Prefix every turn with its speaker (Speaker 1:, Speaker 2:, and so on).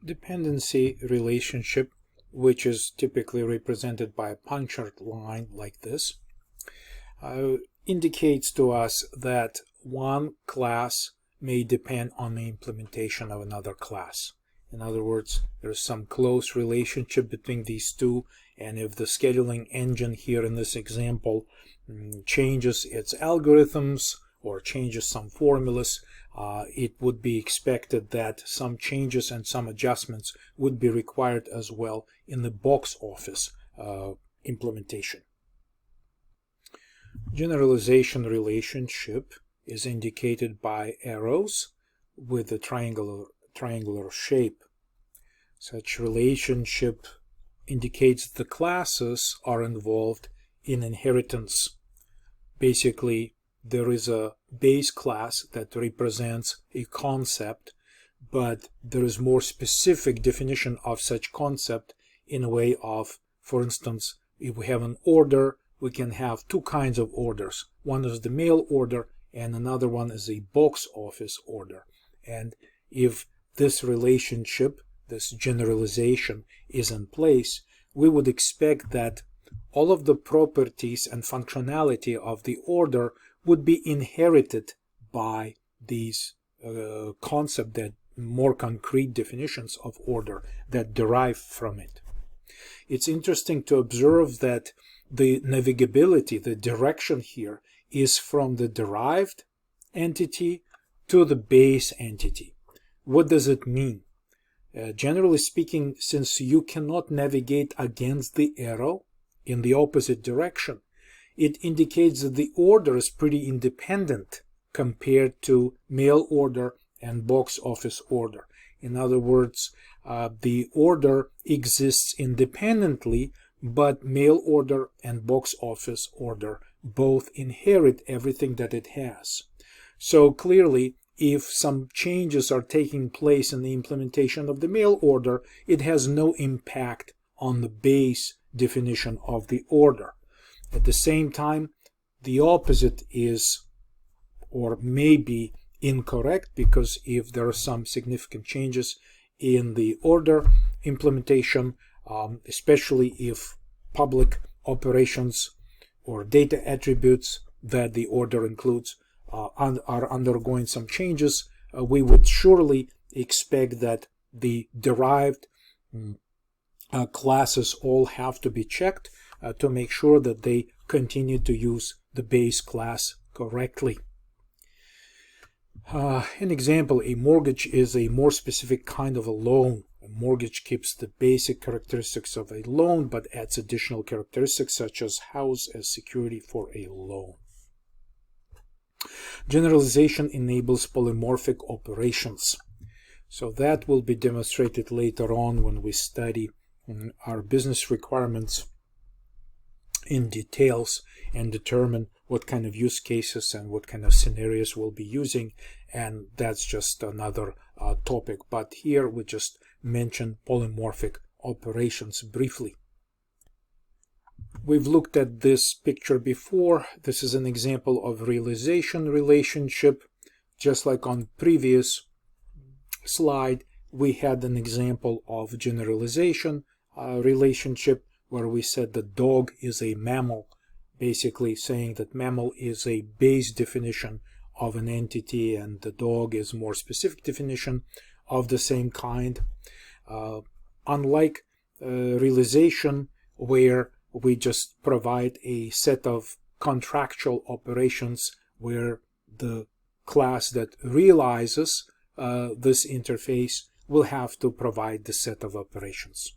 Speaker 1: Dependency relationship, which is typically represented by a punctured line like this, indicates to us that one class may depend on the implementation of another class. In other words, there's some close relationship between these two, and if the scheduling engine here in this example changes its algorithms or changes some formulas, it would be expected that some changes and some adjustments would be required as well in the box office implementation. Generalization relationship is indicated by arrows with a triangular shape. Such relationship indicates the classes are involved in inheritance. Basically, there is a base class that represents a concept, but there is more specific definition of such concept in a way of, for instance, if we have an order, we can have two kinds of orders. One is the mail order and another one is a box office order. And if this relationship, this generalization is in place, we would expect that all of the properties and functionality of the order would be inherited by these concepts, that more concrete definitions of order that derive from it. It's interesting to observe that the navigability, the direction here, is from the derived entity to the base entity. What does it mean? Generally speaking, since you cannot navigate against the arrow in the opposite direction, it indicates that the order is pretty independent compared to mail order and box office order. In other words, the order exists independently, but mail order and box office order both inherit everything that it has. So clearly, if some changes are taking place in the implementation of the mail order, it has no impact on the base definition of the order. At the same time, the opposite is or may be incorrect, because if there are some significant changes in the order implementation, especially if public operations or data attributes that the order includes are undergoing some changes, we would surely expect that the derived classes all have to be checked to make sure that they continue to use the base class correctly. An example, a mortgage is a more specific kind of a loan. A mortgage keeps the basic characteristics of a loan but adds additional characteristics such as house as security for a loan. Generalization enables polymorphic operations. So that will be demonstrated later on when we study our business requirements in details and determine what kind of use cases and what kind of scenarios we'll be using, and that's just another topic. But here we just mention polymorphic operations briefly. We've looked at this picture before. This is an example of realization relationship. Just like on previous slide, we had an example of generalization relationship where we said the dog is a mammal, basically saying that mammal is a base definition of an entity and the dog is more specific definition of the same kind. Unlike realization, where we just provide a set of contractual operations where the class that realizes this interface will have to provide the set of operations.